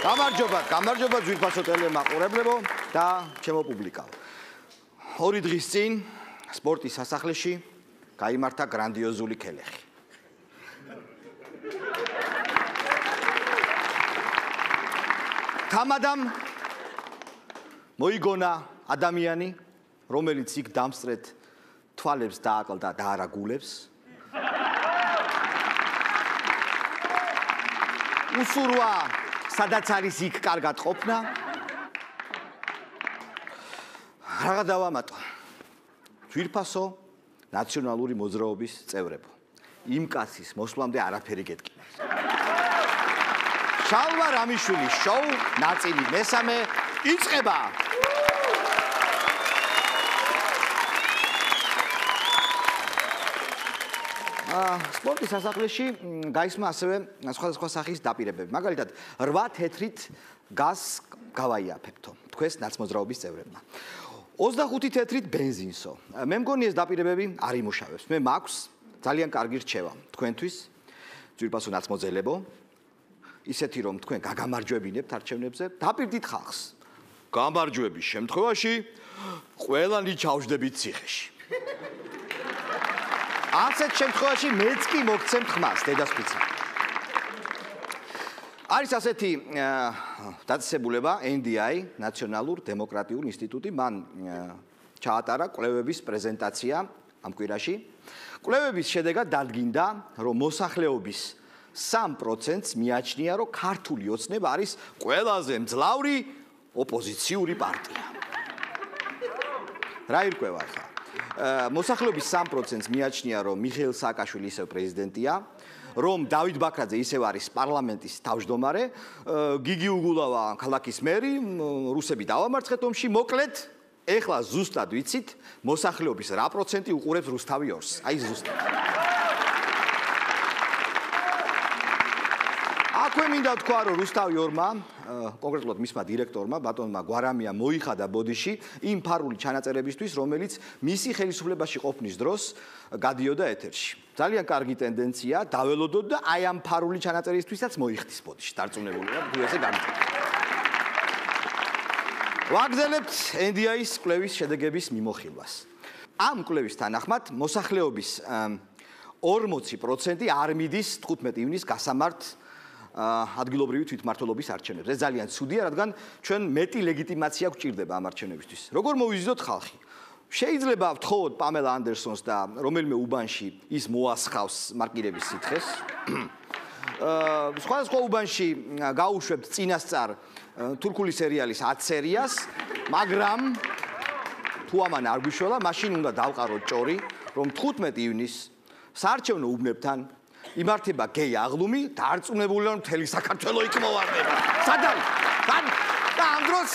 გამარჯობა ძვირფასო ტელემაყურებლებო და ჩემო პუბლიკაო. 2 დღის წინ სპორტის სასახლეში გაიმართა გრანდიოზული ქელეხი. თამადამ მოიგონა ადამიანი, რომელიც იქ დამსწრეთ თვალებს დააკლდა და არა გულებს. უსურვა სადაც არის იქ კარგად ყოფნა. რაღა დავამატო. ძვირფასო ნაციონალური მოძრაობის წევრებო. იმ კაცის მოსვლამდე არაფერი გეტკინეს. შალვა რამიშვილის შოუ ნაწილი მესამე იწყება. სპორტის სასახლეში გაისმა ასევე სხვადასხვა სახის დაპირებები. მაგალითად, 8 თეთრით გაზს გავაიაფებთო თქვენს ნაცმოძრაობის წევრებმა. 25 თეთრით ბენზინსო. მე მგონი ეს დაპირებები არ იმუშავებს. მე მაქვს ძალიან კარგი რჩევა თქვენთვის, ძვირფასო ნაცმოძელებო, ისეთი რომ თქვენ გაგამარჯვებინებთ არჩევნებზე, დაპირდით ხალხს. გამარჯვების შემთხვევაში ყველანი ჩავждებით ციხეში. ასეთ შემთხვევაში მეც კი მოგცემთ ხმას, დედასპიცა. არის ასეთი დაწესებულება NDI, ნაციონალურ დემოკრატიულ ინსტიტუტი, მან ჩაატარა კვლევების პრეზენტაცია ამ კვირაში. კვლევების შედეგად დადგინდა, რომ მოსახლეობის 3%-ს მიაჩნია, რომ ქართული ოცნება არის ყველაზე მძლავრი ოპოზიციური პარტია. რა ირკვევა ხა? მოსახლეობის 3%-ს მიაჩნია, რომ მიხეილ სააკაშვილი ისევ პრეზიდენტია, რომ დავით ბაქრაძე ისევ არის პარლამენტის თავმჯდომარე, გიგი უგულავა ქალაქის მერი, რუსები დავამარცხეთ ომში, მოკლედ, ეხლა ზუსტად ვიცით, მოსახლეობის რა პროცენტი უყურებს რუსთავი 2-ს. აი ზუსტად. აქვე მინდა თქვა, რომ რუსთავი 2-მა, კონკრეტულად მისმა დირექტორმა, ბატონმა გვარამია მოიხადა ბოდიში იმ ფარული ჩანაწერებისთვის, რომელიც მისი ხელისუფლებაში ყოფნის დროს გადიოდა ეთერში. ძალიან კარგი ტენდენცია, დაველოდოთ და აი ამ ფარული ჩანაწერისთვისაც მოიხდის ბოდიში. დარწმუნებულია, თუ ესე გამიწევთ. ვაგრძელებთ NDI-ის კვლევის შედეგების მიმოხილვას. ამ კვლევის თანახმად მოსახლეობის 40% არ მიდის 15 ივნისს გასამართ ადგილობრივი თვითმმართველობის არჩევნებს. ეს ძალიან ცუდია, რადგან ჩვენ მეტი ლეგიტიმაცია გვჭირდება ამ არჩევნებისთვის. როგორ მოვიზიდოთ ხალხი? შეიძლება ვთხოვოთ პამელა ანდერსონს და რომელიმე უბანში ის მოასხავს მარკირების სითხეს. სხვადასხვა უბანში გაუშვებთ წინასწარ თურქული სერიალის 10 სერიას, მაგრამ თუ ამან არ გვიშველა, მაშინ უნდა დავყაროთ ჭორი, რომ 15 ივნისს საარჩევნო უბნებთან იმართება გეი აღლუმი, დარწმუნებულია, რომ მთელი საქართველო იქ მოვარდება. სად არის? და ამ დროს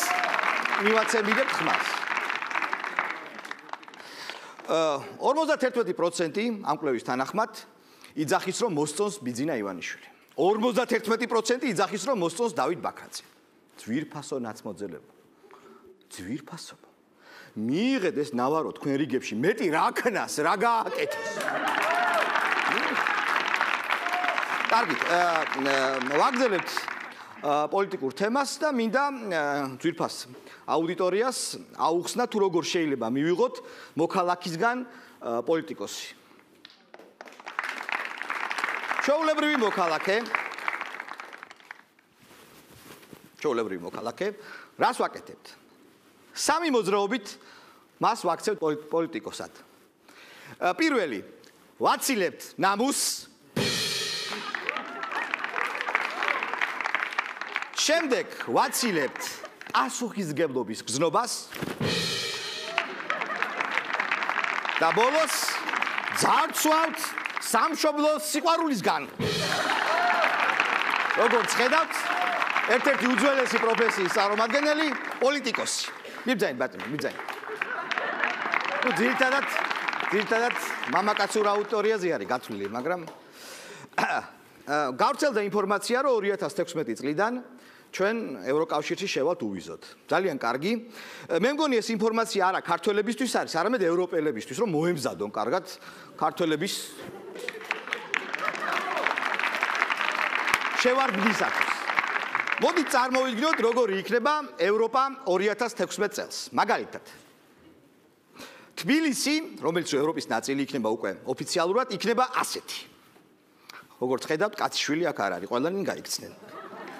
მივაცემდინებთ ხმას. 51% ამ კვლევის თანახმად იძახის, რომ მოსწონს ბიძინა ივანიშვილი. 51% იძახის, რომ მოსწონს დავით ბაქრაძე. ძვირფასო ნაცმოძელებო. ძვირფასო. მიიღეთ ეს ნავარო თქვენ რიგებში, მეტი რა ქნას, რა გააკეთეს. კარგით, ვაგრძელებთ პოლიტიკურ თემას და მინდა ძვირფას აუდიტორიას აუხსნა, თუ როგორ შეიძლება მივიღოთ მოქალაქისგან პოლიტიკოსი. ჩვეულებრივი მოქალაქე, რას ვაკეთებთ? 3 მოძრაობით მას ვაქცევთ პოლიტიკოსად. პირველი, ვაცილებთ ნამუსს. შემდეგ ვაცილებთ პასუხისმგებლობის გზნობას და ბოლოს ძარცვავთ სამშობლოს სიყვარულისგან. როგორც ხედავთ, ერთ-ერთი უძველესი პროფესიის წარმომადგენელი პოლიტიკოსი. მიბძანეთ ბატონო, მიბძანეთ. ნუ ძირითადად მამაკაცურ აუდიტორიაზე არის გათვლილი, მაგრამ გავრცელდა ინფორმაცია, რომ 2016 წლიდან ჩვენ ევროკავშირში შევალთ უვიზოთ. ძალიან კარგი. მე მგონი ეს ინფორმაცია არა ქართველებისთვის არის, არამედ ევროპელებისთვის, რომ მოემზადონ კარგად ქართველების შევარდნისათვის. მოდით წარმოვიდგინოთ, როგორი იქნება ევროპა 2016 წელს. მაგალითად, თბილისი, რომელიც ევროპის ნაწილი იქნება უკვე ოფიციალურად, იქნება ასეთი. როგორც ხედავთ, კაციშვილი აქ არ არის, ყველანი გაიქცნენ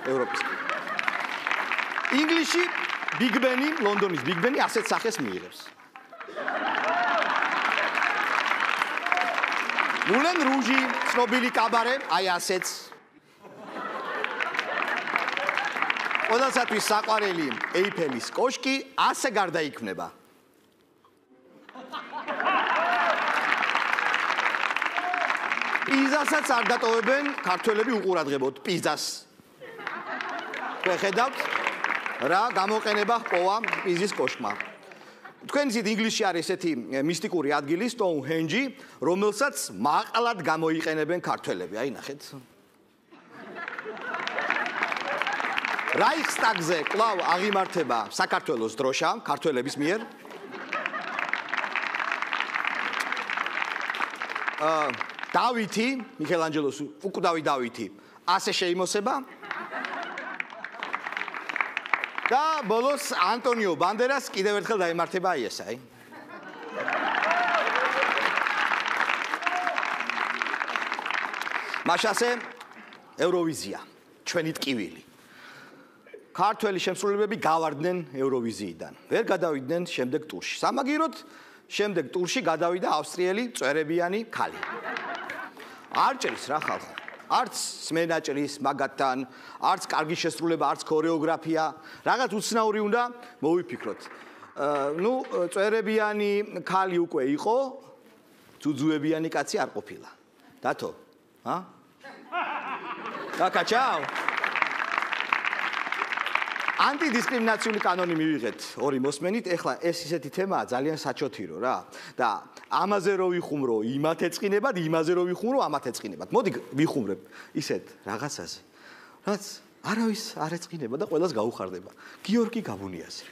ევროპის. ინგლისში Big Ben-ი, ლონდონის Big Ben-ი ასეთ სახეს მიიღებს. მულენ რუჟი, ცნობილი კაბარე, აი ასეც. ყველასათვის საყვარელი ეიფელის კოშკი ასე გარდაიქმნება. პიზასაც არ დატოვებენ ქართველები უყურადღებოთ პიზას. ხედავთ რა გამოყენება ჰპოვა პიზის კოშკმა. თქვენ იცით ინგლისში არის ესეთი მისტიკური ადგილი Stonehenge, რომელსაც მაყალად გამოიყენებენ ქართველები. აი ნახეთ. რაიხსტაგზე კვლავ აღიმართება საქართველოს დროშა ქართველების მიერ. დავითი, მიქელანჯელოს უკვდავი დავითი, ასე შეიმოსება. და ბოლოს ანტონიო ბანდერას კიდევ ერთხელ დაემართება აი ეს, აი. მაშასე ევროვიზია, ჩვენი ტკივილი. ქართველი შემსრულებლები გავარდნენ ევროვიზიიდან. ვერ გადავიდნენ შემდეგ ტურში. სამაგიეროდ შემდეგ ტურში გადავიდა ავსტრიელი წვერებიანი ქალი. არ ჭრის რა ხალხო. არც სმენაჭრის მაგათთან, არც კარგი შესრულება, არც ქორეოგრაფია, რაღაც უცნაური უნდა მოვიფიქროთ. ნუ წვერებიანი ქალი უკვე იყო, ძუძუებიანი კაცი არ ყოფილა. დათო? ჰა? დაკაჩაო. ანტიდისკრიმინაციული კანონი მივიღეთ ორი მოსმენით. ეხლა ეს ისეთი თემაა ძალიან საჩოთირო რა. და ამაზე რო ვიხუმრო, იმათ ეწყინებად, იმაზე რო ვიხუმრო, ამათ ეწყინებად. მოდი ვიხუმრებ ისეთ რაღაცაზე, რაც არავის არ ეწყინება და ყველას გაუხარდება. გიორგი გაბუნიაზე.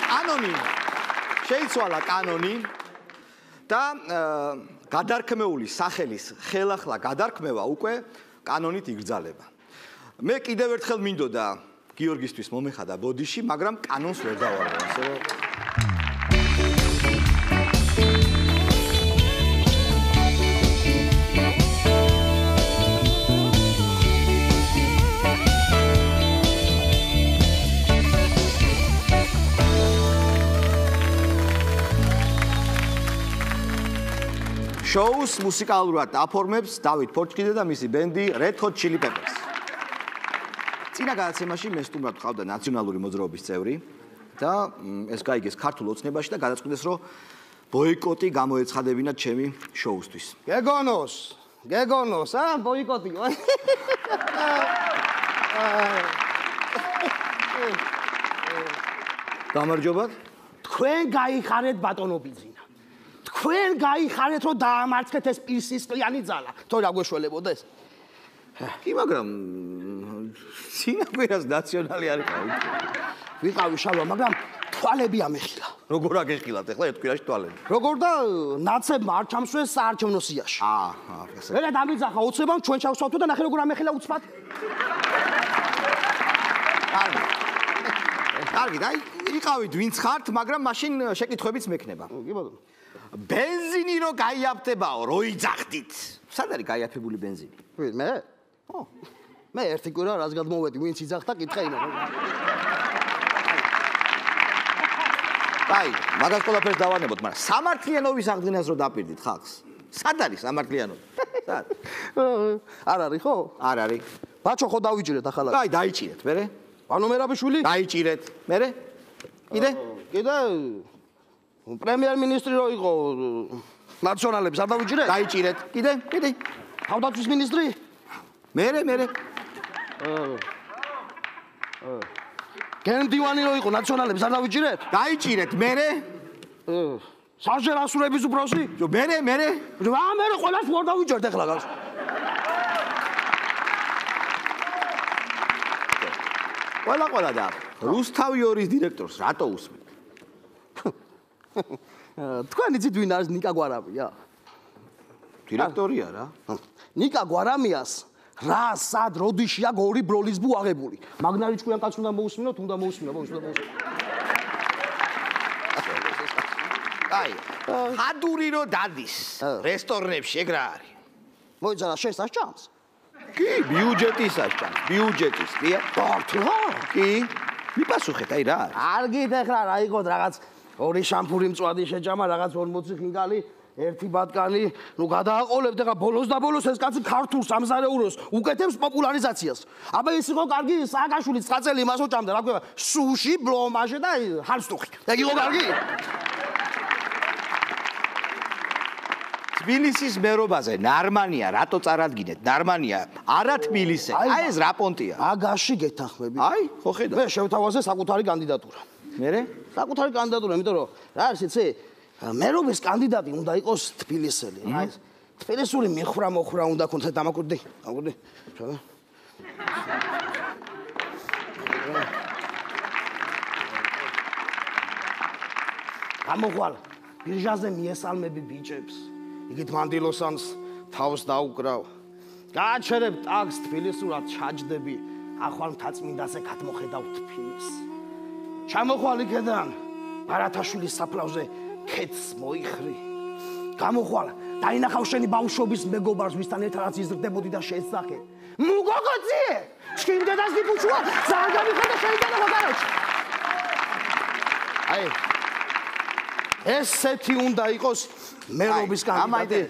კანონი შეიცვალა კანონი და გადარქმეული სახელის ხელახლა გადარქმევა უკვე კანონით იგრძალება. მე კიდევ ერთხელ მინდოდა გიორგისთვის მომეხადა ბოდიში, მაგრამ კანონს ვერ დავარღვე, ასე რომ შოუს მუსიკალურად აფორმებს დავით ფორჩკიძე და მისი ბენდი Red Hot Chili Peppers. წინა გადაცემაში მე სტუმრად ვყავდა ნაციონალური მოძრაობის წევრი და ეს გაიგეს ქართულ ოცნებაში და გადაწყვიტეს, რომ ბოიკოტი გამოეცხადებინათ ჩემი შოუსთვის. გეგონოს, ბოიკოტი. გამარჯობათ. თქვენ გაიხარეთ ბატონობიძინა. თქვენ გაიხარეთ, რომ დაამარცხეთ ეს პირსისყლიანი ძალა. თორე რა გვეშველებოდეს? კი, მაგრამ სინაგვერას ნაციონალი არ იყავი. ვიყავი შალვა, მაგრამ თვალები ამეხილა. როგორ აგეხილათ ახლა ეთქვირაში თვალები? როგორ და ნაცებმა არ ჩამსვეს საარჩევნო სიაში. ესე. ვერა დამიძახა უცებამ ჩვენ ჩავსვავთო და ნახე როგორ ამეხილა უცბად. კარგი, და იყავით ვინც ხართ, მაგრამ მაშინ შეკითხვებიც მექნება. კი ბატონო. ბენზინი რო გაიაფთებაო, რო იძახდით. სად არის გაიაფებული ბენზინი? მე? მე ერთი კვირა რას გადმოვედი, ვინც იძახდა, კითხე იმა. აი, მაგას ყველაფერს დავანებოთ, მაგრამ სამართლიანობის აღდგენას რო დაპირდით ხალხს. სად არის სამართლიანობა? სად? არ არის ხო? არ არის. ბაჩო ხო დავიჭირეთ ახლა. აი, დაიჭირეთ, მერე? ანუ მერაბიშვილი? დაიჭირეთ, მერე? კიდე? კიდე პრემიერ-მინისტრი რო იყო ნაციონალებს არ დავიჭირეთ? დაიჭირეთ, კიდე? კიდე? თავდაცვის მინისტრი? მერე? გენდივანი რო იყო ნაციონალებს არ დავიჭირეთ? დაიჭირეთ, მერე? საჟერასურების უფროსი? მერე? რა მერე ყველას ვარ დავიჭერთ ახლა გას. ყველა და რუსთავი 2-ის დირექტორს რატო უსმენთ? თქვენ იცით ვინ არის ნიკა გვარაბია? დირექტორია რა. ნიკა გვარამიას რა სად როდიში აქ ორი ბროლის ბუ აღებული. მაგნარი ჭკვიან კაც უნდა მოусმინოთ, უნდა მოусმინო. აი, ხადური რო დადის რესტორნებში ეგ რა არის? მოიძალა შენ სასჭამს? კი, ბიუჯეტისაც ჭამს, ბიუჯეტის, კი? დარტყა? კი. მიპასუხეთ, აი რა არის? არ გითხარ რა იყოთ რაღაც ორი შამპური მწვადი შეჭამა, რაღაც 40 ხინკალი, ერთი ბატკანი, ნუ გადააყოლებთ ეხა ბოლოს და ბოლოს ეს კაცი ქართულ სამზარეულოს უკეთებს პოპულარიზაციას. აბა ის იყო კარგი სააკაშვილი ცხაწელი იმას უჭამდა, რა ქვია, სუში, ბლომაჟე და ჰალსტუხი. ეგ იყო კარგი? თბილისის მერობაზე ნარმანია, რატო წარადგინეთ? ნარმანია არა თბილისზე. აი ეს რა პონტია? აგაში გეთანხმები. აი, ხო ხედავ. მე შევთავაზე საკუთარი კანდიდატურა. მერე? საკუთარი კანდიდატურა, იმიტომ რომ რა არის იცი? მერობის კანდიდატი უნდა იყოს თბილისელი. აი ეს თბილისური მიხრა-მოხრა უნდა ქონდეს დამაკურდი. დამაკურდი. ჩადა. გამოყვალ. ბირჟაზე მიესალმები ბიჭებს. იგით მანდილოსანს თავს დაუკრავ. გააჩერებ ტაქს თბილისურად ჩაჯდები. ახვალ მთაწმინდაზე გადმოხედავ თბილისს. ჩამოხვალ იქედან ბარათაშვილის საფლავზე ქეთს მოიხრი. გამოხვალ დაინახავ შენი ბავშვობის მეგობარს, ვისთან ერთადაც იზრდებოდი და შეესახე. მუგოგოძიე! შინდედას დიფუჩუა, ძალიან გამიხედა შეიძლება მაგაროჩი. აი ესეთი უნდა იყოს მერობის კანდიდატი.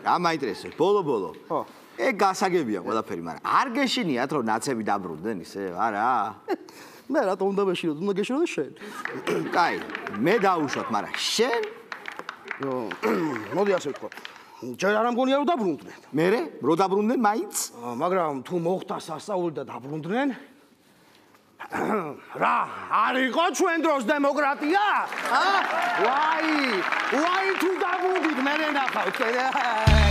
რა მაინტერესებს? ბოლო-ბოლო. ხო. ეგ გასაგებია ყველაფერი, მაგრამ არ გეშინიათ რომ ნაცები დაბრუნდნენ ისე, არა? მე რატომ უნდა მეშინოთ? უნდა გეშინო შენ. კაი, მე დავუშვათ, მაგრამ შენ? მოდი ასე ვთქვა. ჯერ არ ამგონია რომ დაბრუნდნენ. მერე? რო დაბრუნდნენ მაინც? მაგრამ თუ მოხდა სასწაული და დაბრუნდნენ? რა, არ იყო ჩვენ დროს დემოკრატია? ვაი თუ დაბრუნდით, მე ნახავთ.